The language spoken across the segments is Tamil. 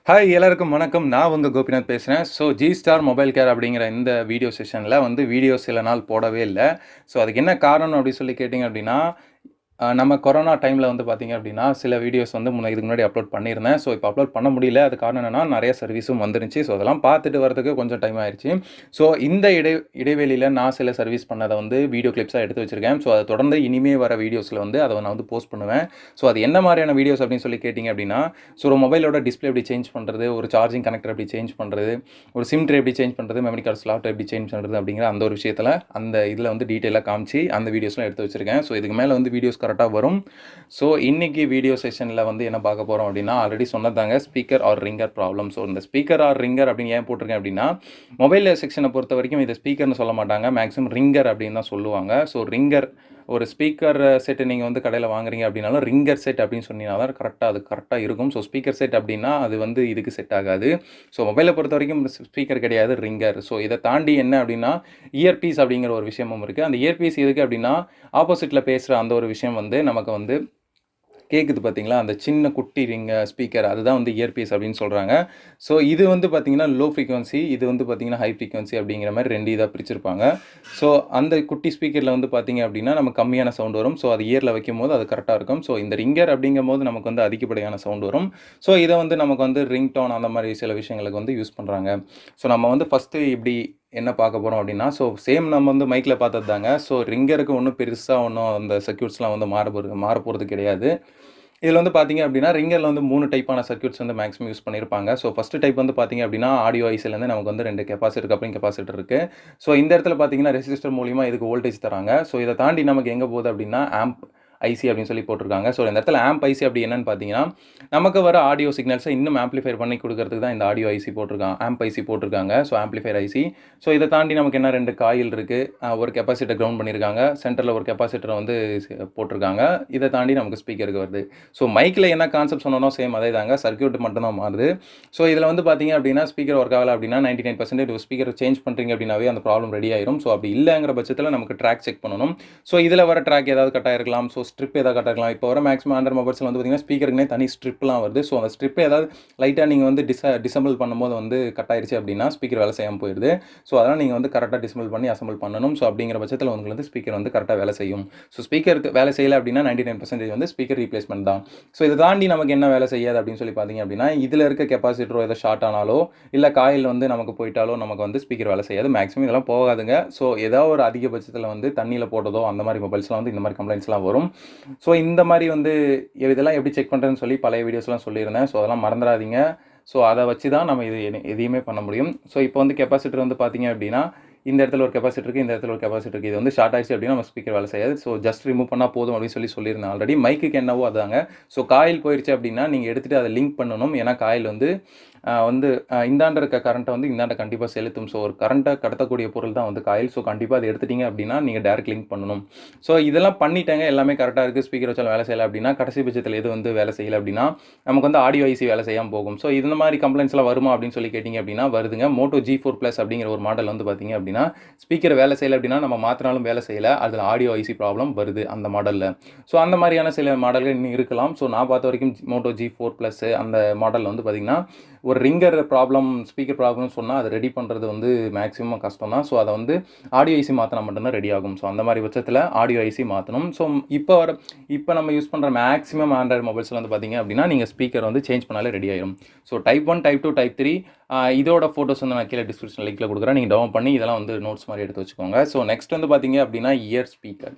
ஹாய் எல்லாருக்கும் வணக்கம். நான் உங்க கோபிநாத் பேசுறேன். ஜி ஸ்டார் மொபைல் கேர் அப்படிங்கிற இந்த வீடியோ செஷன்ல வீடியோ சில நாள் போடவே இல்ல. அதுக்கு என்ன காரணம் அப்படி சொல்லி கேட்டீங்க அப்படின்னா, நம்ம கொரோனா டைம்ல பார்த்தீங்க அப்படின்னா, சில வீடியோஸ் இதுக்கு முன்னாடி அப்லோட் பண்ணியிருந்தேன். இப்போ அப்லோட் பண்ண முடியல. அதுக்கு காரணம் என்னன்னா, நெறைய சர்வீஸும் வந்துருந்துச்சு. அதெல்லாம் பார்த்துட்டு வரதுக்கு கொஞ்சம் டைம் ஆயிருச்சு. இந்த இடைவெளியில நான் சில சர்வீஸ் பண்ணத வீடியோ கிளிப்ஸா எடுத்து வச்சிருக்கேன். அத தொடர்ந்து இனிமே வர வீடியோஸ்ல அத நான் போஸ்ட் பண்ணுவேன். அது என்ன மாரியான வீடியோஸ் அப்படின்னு சொல்லி கேட்டீங்க அப்படின்னா, ஒரு மொபைலோட டிஸ்ப்ளே எப்படி சேஞ்ச் பண்றது, ஒரு சார்ஜிங் கனெக்டர் எப்படி சேஞ்ச் பண்றது, ஒரு சிம் ட்ரே எப்படி சேஞ்ச் பண்றது, மெமரி கார்டு ஸ்லாட் எப்படி சேஞ்ச் பண்றது அப்படிங்கிற அந்த ஒரு விஷயத்துல இதுல டீடைலா காமிச்சு அந்த வீடியோஸ்லாம் எடுத்து வச்சிருக்கேன். இதுக்கு மேல வீடியோஸ் கரெக்டா வரும். இன்னைக்கு வீடியோ செஷன்ல என்ன பார்க்க போறோம் அப்படின்னா, ஆல்ரெடி சொன்னதாங்க ஸ்பீக்கர் ஆர் ரிங்கர் ப்ராப்ளம். இந்த ஸ்பீக்கர் ஆர் ரிங்கர் அப்படின்னு ஏன் போட்டிருக்கேன் அப்படின்னா, மொபைல் செக்ஷனை பொறுத்த வரைக்கும் இதை ஸ்பீக்கர்னு சொல்ல மாட்டாங்க, மேக்ஸிமம் ரிங்கர் அப்படின்னு தான் சொல்லுவாங்க. ரிங்கர் ஒரு ஸ்பீக்கர் செட் நீங்கள் கடையில் வாங்குறீங்க அப்படின்னாலும் ரிங்கர் செட் அப்படின்னு சொன்னீங்கன்னா தான் அது கரெக்டாக இருக்கும். ஸ்பீக்கர் செட் அப்படின்னா அது இதுக்கு செட் ஆகாது. மொபைலை பொறுத்த வரைக்கும் ஸ்பீக்கர் கிடையாது, ரிங்கர். இதை தாண்டி என்ன அப்படின்னா, இயர்பீஸ் அப்படிங்கிற ஒரு விஷயமும் இருக்குது. அந்த இயர்பீஸ் எதுக்கு அப்படின்னா, ஆப்போசிட்டில் பேசுகிற அந்த ஒரு விஷயம் நமக்கு கேட்குது பார்த்தீங்களா, அந்த சின்ன குட்டி ஸ்பீக்கர் அதுதான் இயர்பீஸ் அப்படின்னு சொல்கிறாங்க. இது பார்த்தீங்கன்னா லோ ஃப்ரீக்வன்சி, இது பார்த்தீங்கன்னா ஹை ஃப்ரீக்வன்சி அப்படிங்கிற மாதிரி 2 இதாக பிரிச்சிருப்பாங்க. அந்த குட்டி ஸ்பீக்கரில் பார்த்தீங்க அப்படின்னா நமக்கு கம்மியான சவுண்ட் வரும். அது இயரில் வைக்கும்போது அது கரெக்டாக இருக்கும். இந்த ரிங்கர் அப்படிங்கும்போது நமக்கு அதிகப்படியான சவுண்ட் வரும். இதை நமக்கு ரிங்டோன் அந்த மாதிரி சில விஷயங்களுக்கு யூஸ் பண்ணுறாங்க. நம்ம ஃபஸ்ட்டு இப்படி என்ன பார்க்க போகிறோம் அப்படின்னா, சேம் நம்ம மைக்கில் பார்த்தது தாங்க. ரிங்கருக்கு ஒன்றும் பெருசாக அந்த சர்க்யூட்ஸ்லாம் மாற போகிறது கிடையாது. இதில் பார்த்தீங்க அப்படின்னா, ரிங்கரில் 3 டைப்பான சர்க்யூட்ஸ் மேக்ஸிமம் யூஸ் பண்ணியிருப்பாங்க. ஃபஸ்ட்டு டைப் பார்த்தீங்க அப்படின்னா, ஆடியோ ஐசிலேருந்து நமக்கு 2 கெப்பாசிட்டர் கப்ளிங் கெப்பாசிட்டர் இருக்குது. இந்த இடத்துல பார்த்தீங்கன்னா ரெசிஸ்டர் மூலிமா இதுக்கு வோல்டேஜ் தராங்க. இதை தாண்டி நமக்கு எங்கே போகுது அப்படின்னா, ஆம்ப் ஐசி அப்படின்னு சொல்லி போட்டிருக்காங்க. இந்த இடத்துல ஆம்ப் ஐசி அப்படி என்னன்னு பார்த்தீங்கன்னா, நமக்கு வர ஆடியோ சிக்னல்ஸை இன்னும் ஆம்ப்ளிஃபைர் பண்ணி கொடுக்கறதுக்கு தான் இந்த ஆடியோ ஐசி போட்டிருக்காங்க, ஆம்ப் ஐசி போட்டிருக்காங்க. ஆம்ப்ளிஃபைர் ஐசி. இதை தாண்டி நமக்கு என்ன 2 காயில் இருக்குது, ஒரு கெப்பாசிட்டர் கிரவுண்ட் பண்ணியிருக்காங்க, சென்டரில் ஒரு கெப்பாசிட்டர் போட்டிருக்காங்க. இதை தாண்டி நமக்கு ஸ்பீக்கருக்கு வருது. மைக்கில் என்ன கான்செப்ட் சொன்னோம் சேம் அதே தாங்க, சர்க்யூட் மட்டும்தான் மாறுது. இதில் பார்த்தீங்க அப்படின்னா, ஸ்பீக்கர் ஒர்க் ஆகலை அப்படின்னா 99% ஒரு ஸ்பீக்கர் சேஞ்ச் பண்ணுறீங்க அப்படின்னாவே அந்த ப்ராப்ளம் ரெடி ஆயிரும். அப்படி இல்லைங்கிற பட்சத்தில் நமக்கு ட்ராக் செக் பண்ணணும். இதில் வர ட்ராக் ஏதாவது கட் ஆகிருக்கலாம், ஸ்ட்ரிப் ஏதாவது கட் ஆகலாம். இப்போ வர மேக்ஸிமம் ஆண்ட்ராய்ட் மொபைல்ஸில் பார்த்தீங்கன்னா ஸ்பீக்கருக்குனே தனி ஸ்ட்ரிப்லாம் வருது. அந்த ஸ்ட்ரிப்பை ஏதாவது லைட்டாக நீங்கள் டிசம்பிள் பண்ணும்போது கட் ஆயிடுச்சு அப்படின்னா ஸ்பீக்கர் வேலை செய்யாமல் போயிடுது. அதெல்லாம் நீங்கள் கரெக்டாக டிசம்பிள் பண்ணி அசம்பிள் பண்ணணும். அப்படிங்கிற பட்சத்தில் உங்களுக்கு ஸ்பீக்கர் கரெக்டாக வேலை செய்யும். ஸ்பீக்கருக்கு வேலை செய்யலை அப்படின்னா 99% ஸ்பீக்கர் ரீப்ளேஸ்மெண்ட் தான். இதை தாண்டி நமக்கு என்ன வேலை செய்யாது அப்படின்னு சொல்லி பார்த்தீங்க அப்படின்னா, இதில் இருக்க கெப்பாசிட்டரோ ஏதோ ஷார்ட் ஆனாலோ இல்லை காயில் நமக்கு போயிட்டாலோ நமக்கு ஸ்பீக்கர் வேலை செய்யாது. மேக்ஸிமம் இதெல்லாம் போகாதுங்க. ஏதாவது ஒரு அதிகபட்சத்தில் தண்ணியில் போட்டதோ அந்த மாதிரி மொபைல்ஸ்லாம் இந்த மாதிரி கம்ப்ளைண்ட்ஸ்லாம் வரும். இந்த மாதிரி இதெல்லாம் எப்படி செக் பண்ணுறதுன்னு சொல்லி பழைய வீடியோஸ்லாம் சொல்லியிருந்தேன். அதெல்லாம் மறந்துடாதீங்க. அதை வச்சு தான் நம்ம எதையுமே பண்ண முடியும். இப்போ கெப்பாசிட்டர் பார்த்தீங்க அப்படின்னா, இந்த இடத்துல ஒரு கெப்பாசிட்டர் இருக்குது, இந்த இடத்துல ஒரு கெப்பாசிட்டர் இருக்குது. இது ஷார்ட் ஆயிடுச்சு அப்படின்னா நம்ம ஸ்பீக்கர் வேலை செய்யாது. ஜஸ்ட் ரிமூவ் பண்ணால் போதும் அப்படின்னு சொல்லியிருந்தேன் ஆல்ரெடி. மைக்குக்கு என்னவோ அதாங்க. காயில் போயிடுச்சு அப்படின்னா நீங்கள் எடுத்துகிட்டு அதை லிங்க் பண்ணணும். ஏன்னா காயில் இந்தாண்ட இருக்க கரண்ட்டை இந்தாண்ட கண்டிப்பாக செலுத்தும். ஒரு கரண்ட்டை கடத்தக்கூடிய பொருள் தான் காயில். கண்டிப்பாக அதை எடுத்துட்டீங்க அப்படின்னா நீங்கள் டேரக்ட் லிங்க் பண்ணணும். இதெல்லாம் பண்ணிட்டாங்க, எல்லாமே கரெக்டாக இருக்குது, ஸ்பீக்கர் வச்சாலும் வேலை செய்யலை அப்படின்னா, கடைசி பட்சத்தில் எது வேலை செய்யலை அப்படின்னா நமக்கு ஆடியோ ஐசி வேலை செய்யாமல் போகும். இந்த மாதிரி கம்ப்ளைண்ட்ஸ்லாம் வருமா அப்படின்னு சொல்லி கேட்டிங்க அப்படின்னா வருதுங்க. மோட்டோ G4+ அப்படிங்கிற ஒரு மாடல் பார்த்தீங்க அப்படின்னா, ஸ்பீக்கர் வேலை செய்யலை அப்படின்னா நம்ம மாற்றினாலும் வேலை செய்யலை, அதில் ஆடியோ ஐசி ப்ராப்ளம் வருது அந்த மாடலில். அந்த மாதிரியான சில மாடல்கள் இன்னும் இருக்கலாம். நான் பார்த்த வரைக்கும் மோட்டோ G4+ அந்த மாடலில் பார்த்தீங்கன்னா ஒரு ரிங்கர் ப்ராப்ளம், ஸ்பீக்கர் ப்ராப்ளம்னு சொன்னால் அதை ரெடி பண்ணுறது மேக்ஸிமம் கஷ்டம் தான். அதை ஆடியோ ஐசி மாற்றினா மட்டும்தான் ரெடி ஆகும். அந்த மாதிரி பட்சத்தில் ஆடியோ ஐசி மாற்றணும். இப்போ நம்ம யூஸ் பண்ணுற மேக்ஸிமம் ஆண்ட்ராய்டு மொபைல்ஸில் பார்த்தீங்க அப்படின்னா நீங்கள் ஸ்பீக்கர் சேஞ்ச் பண்ணாலே ரெடி ஆயிடும். டைப் 1, டைப் 2, டைப் 3 இதோட ஃபோட்டோஸ் நான் கீழே டிஸ்கிரிப்ஷன் லிங்க்கில் கொடுக்குறேன், நீங்கள் டவுன் பண்ணி இதெல்லாம் நோட்ஸ் மாதிரி எடுத்து வச்சுக்கோங்க. நெக்ஸ்ட் பார்த்தீங்க அப்படின்னா இயர் ஸ்பீக்கர்.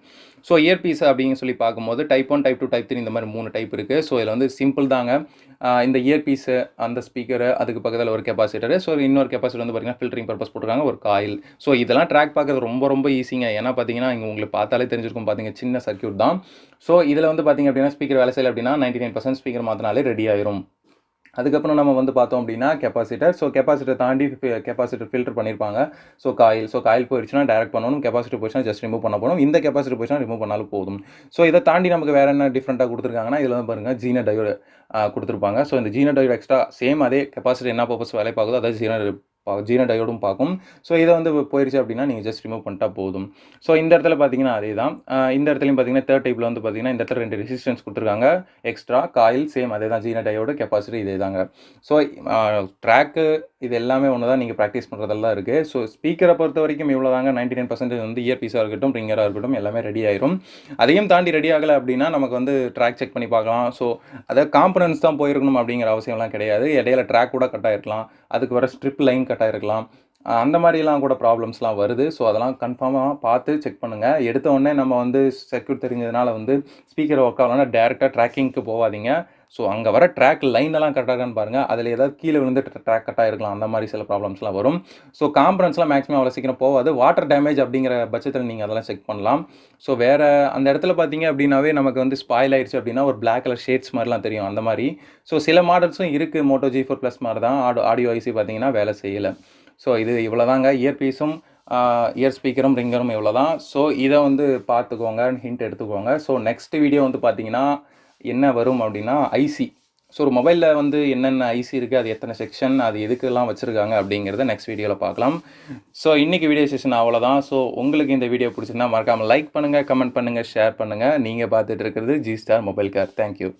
இயர் பீஸ் அப்படின்னு சொல்லி பார்க்கும்போது டைப் 1, டைப் 2, டைப் 3 இந்த மாதிரி 3 டைப் இருக்குது. இதில் சிம்பிள் தாங்க. இந்த இயர் பீஸு, அந்த ஸ்பீக்கரு, அதுக்கு பக்கத்தில் ஒரு கெப்பாசிட்டரு, இன்னொரு கெப்பாசிட்டர் பார்த்தீங்கன்னா ஃபில்டரிங் பர்பஸ் போட்டிருக்காங்க, ஒரு காயில். இதெல்லாம் ட்ராக் பார்க்குறது ரொம்ப ரொம்ப ஈஸிங்க. ஏன்னா பார்த்தீங்கன்னா இங்கே உங்களுக்கு பார்த்தாலே தெரிஞ்சிருக்கும், பார்த்தீங்க சின்ன சர்க்யூட் தான். இதில் பார்த்தீங்க அப்படின்னா ஸ்பீக்கர் வேலை செய்யலை அப்படின்னா 99% ஸ்பீக்கர் மாற்றினாலே ரெடி ஆயிரும். அதுக்கப்புறம் நம்ம பார்த்தோம் அப்படின்னா கெப்பாசிட்டர். கெப்பாசிட்டர் தாண்டி கெப்பாசிட்டர் ஃபில்டர் பண்ணியிருப்பாங்க. காயில். காயில் போயிடுச்சுன்னா டைரக்ட் பண்ணணும், கெப்பாசிட்டர் போயிடுச்சுன்னா ஜஸ்ட் ரிமூவ் பண்ண போகணும். இந்த கெப்பாசிட்டர் போயிடுச்சுன்னா ரிமூவ் பண்ணாலும் போதும். இதை தாண்டி நமக்கு வேறு என்ன டிஃப்ரெண்ட்டாக கொடுத்துருக்காங்கன்னா, இதில் பாருங்கள் ஜீனர் டயோடு கொடுத்துருப்பாங்க. இந்த ஜீனர் டயோடு எக்ஸ்ட்ரா சேம் அதே கெப்பாசிட்டர் என்ன பர்பஸ் வேலை பார்க்குதோ அதாவது ஜீனர் ஜீனோ டயோடும் பார்க்கும். ஸோ இதை வந்து போயிருச்சு அப்படின்னா நீங்கள் ஜஸ்ட் ரிமூவ் பண்ணிட்டா போதும். ஸோ இந்த இடத்துல பார்த்தீங்கன்னா அதே தான். இந்த இடத்துலையும் பார்த்தீங்கன்னா தேர்ட் டைப்பில் வந்து பார்த்தீங்கன்னா இந்த இடத்துல 2 ரெசிஸ்டன்ஸ் கொடுத்துருக்காங்க. எக்ஸ்ட்ரா காயில் சேம் அதே தான், ஜீனோ டயோடு கெப்பாசிட்டி இதே தாங்க. ஸோ ட்ராக்கு இது எல்லாமே ஒன்று தான், நீங்கள் ப்ராக்டிஸ் பண்ணுறதெல்லாம் இருக்குது. ஸோ ஸ்பீக்கரை பொறுத்த வரைக்கும் இவ்வளோ தாங்க. 99% வந்து இயர்பீஸாக இருக்கட்டும், ரிங்கராக இருக்கட்டும், எல்லாமே ரெடி ஆயிரும். அதையும் தாண்டி ரெடி ஆகலை அப்படின்னா நமக்கு வந்து ட்ராக் செக் பண்ணி பார்க்கலாம். ஸோ அதை காம்பனன்ஸ் தான் போயிருக்கணும் அப்படிங்கிற அவசியம்லாம் கிடையாது. இடையில ட்ராக் கூட கட் ஆகிருக்கலாம், அதுக்கு வர ஸ்ட்ரிப் லைன் கட் ஆகிருக்கலாம், அந்த மாதிரிலாம் கூட ப்ராப்ளம்ஸ்லாம் வருது. ஸோ அதெல்லாம் கன்ஃபார்மாக பார்த்து செக் பண்ணுங்கள். எடுத்த உடனே நம்ம வந்து சர்க்யூட் தெரிஞ்சதுனால வந்து ஸ்பீக்கர் ஒர்க் ஆகலன்னா டேரெக்டாக ட்ராக்கிங்க்கு போகாதீங்க. ஸோ அங்கே வர ட்ராக் லைனெல்லாம் கரெக்டாக இருக்கான்னு பாருங்கள். அதில் ஏதாவது கீழே விழுந்து ட்ராக் கட் ஆகிருக்கலாம், அந்த மாதிரி சில ப்ராப்ளம்ஸ்லாம் வரும். ஸோ காம்பனன்ஸ்லாம் மேக்ஸிமம் அவ்வளோ சீக்கிரம் போகாது. வாட்டர் டேமேஜ் அப்படிங்கிற பட்சத்தில் நீங்கள் அதெல்லாம் செக் பண்ணலாம். ஸோ வேறு அந்த இடத்துல பார்த்தீங்க அப்படின்னாவே நமக்கு வந்து ஸ்பாயில் ஆயிடுச்சு அப்படின்னா ஒரு பிளாக் கலர் ஷேட்ஸ் மாதிரிலாம் தெரியும், அந்த மாதிரி. ஸோ சில மாடல்ஸும் இருக்குது, மோட்டோ G4+ மாதிரி தான் ஆடியோ ஐசி பார்த்தீங்கன்னா வேலை செய்யலை. ஸோ இது இவ்வளோ தாங்க. இயர்பீஸும் இயர் ஸ்பீக்கரும் ரிங்கரும் இவ்வளோ தான். ஸோ இதை வந்து பார்த்துக்கோங்க, ஹிண்ட் எடுத்துக்கோங்க. ஸோ நெக்ஸ்ட் வீடியோ வந்து பார்த்தீங்கன்னா என்ன வரும் அப்படின்னா ஐசி. ஸோ ஒரு மொபைலில் வந்து என்னென்ன ஐசி இருக்குது, அது எத்தனை செக்ஷன், அது எதுக்கெல்லாம் வச்சுருக்காங்க அப்படிங்கிறத நெக்ஸ்ட் வீடியோவில் பார்க்கலாம். ஸோ இன்றைக்கி வீடியோ செஷன் அவ்வளோதான். ஸோ உங்களுக்கு இந்த வீடியோ பிடிச்சிருந்தா மறக்காமல் லைக் பண்ணுங்கள், கமெண்ட் பண்ணுங்கள், ஷேர் பண்ணுங்கள். நீங்கள் பார்த்துட்டு இருக்கிறது G Star mobile care. Thank you.